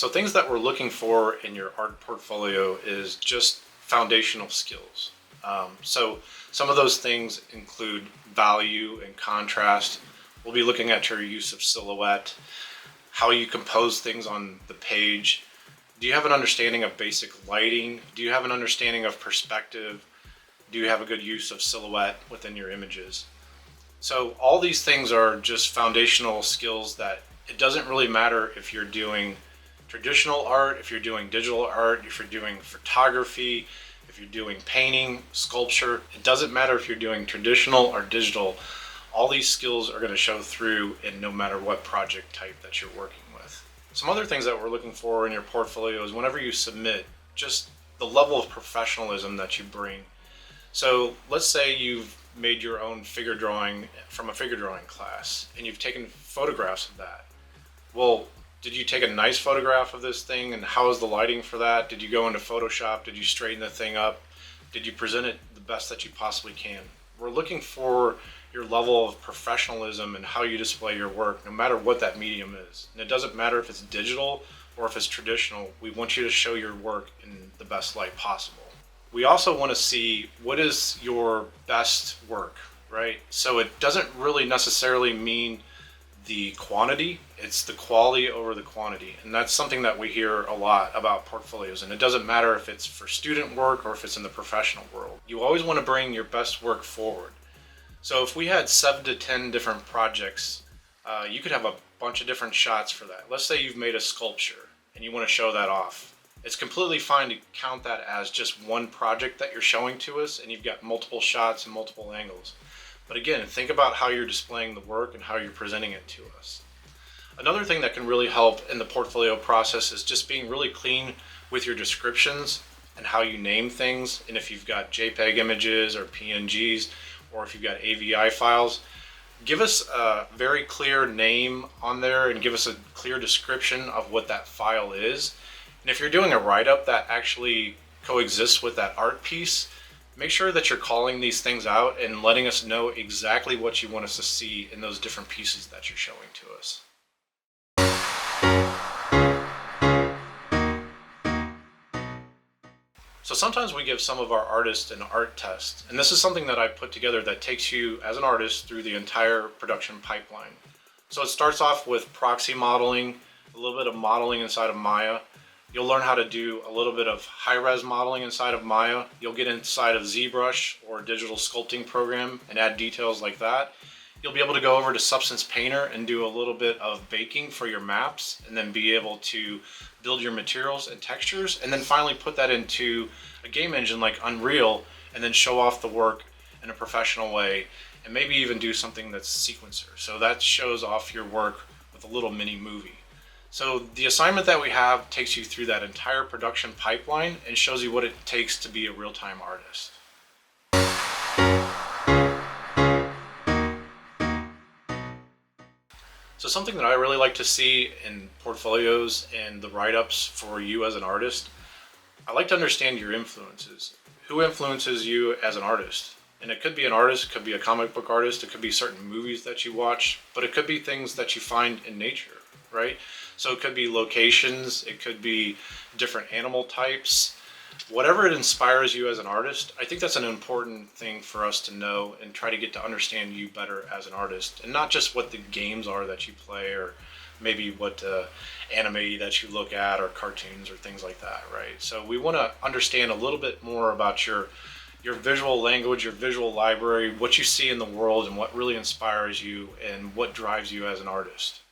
So things that we're looking for in your art portfolio is just foundational skills. So some of those things include value and contrast. We'll be looking at your use of silhouette, how you compose things on the page. Do you have an understanding of basic lighting? Do you have an understanding of perspective? Do you have a good use of silhouette within your images? So all these things are just foundational skills that it doesn't really matter if you're doing traditional art, if you're doing digital art, if you're doing photography, if you're doing painting, sculpture. It doesn't matter if you're doing traditional or digital. All these skills are going to show through in no matter what project type that you're working with. Some other things that we're looking for in your portfolio is whenever you submit, just the level of professionalism that you bring. So let's say you've made your own figure drawing from a figure drawing class and you've taken photographs of that. Well, did you take a nice photograph of this thing, and how is the lighting for that? Did you go into Photoshop? Did you straighten the thing up? Did you present it the best that you possibly can? We're looking for your level of professionalism and how you display your work, no matter what that medium is. And it doesn't matter if it's digital or if it's traditional. We want you to show your work in the best light possible. We also want to see what is your best work, right? So it doesn't really necessarily mean the quantity, it's the quality over the quantity. And that's something that we hear a lot about portfolios. And it doesn't matter if it's for student work or if it's in the professional world. You always want to bring your best work forward. So if we had 7 to 10 different projects, you could have a bunch of different shots for that. Let's say you've made a sculpture and you want to show that off. It's completely fine to count that as just one project that you're showing to us, and you've got multiple shots and multiple angles. But again, think about how you're displaying the work and how you're presenting it to us. Another thing that can really help in the portfolio process is just being really clean with your descriptions and how you name things. And if you've got JPEG images or PNGs, or if you've got AVI files, give us a very clear name on there and give us a clear description of what that file is. And if you're doing a write-up that actually coexists with that art piece, make sure that you're calling these things out and letting us know exactly what you want us to see in those different pieces that you're showing to us. So sometimes we give some of our artists an art test, and this is something that I put together that takes you as an artist through the entire production pipeline. So it starts off with proxy modeling, a little bit of modeling inside of Maya. You'll learn how to do a little bit of high-res modeling inside of Maya. You'll get inside of ZBrush or digital sculpting program and add details like that. You'll be able to go over to Substance Painter and do a little bit of baking for your maps, and then be able to build your materials and textures, and then finally put that into a game engine like Unreal, and then show off the work in a professional way, and maybe even do something that's sequencer. So that shows off your work with a little mini movie. So the assignment that we have takes you through that entire production pipeline and shows you what it takes to be a real-time artist. So something that I really like to see in portfolios and the write-ups for you as an artist, I like to understand your influences. Who influences you as an artist? And it could be an artist, it could be a comic book artist, it could be certain movies that you watch, but it could be things that you find in nature, right? So it could be locations, it could be different animal types. Whatever it inspires you as an artist, I think that's an important thing for us to know and try to get to understand you better as an artist. And not just what the games are that you play, or maybe what anime that you look at, or cartoons or things like that, right? So we want to understand a little bit more about your visual language, your visual library, what you see in the world, and what really inspires you and what drives you as an artist.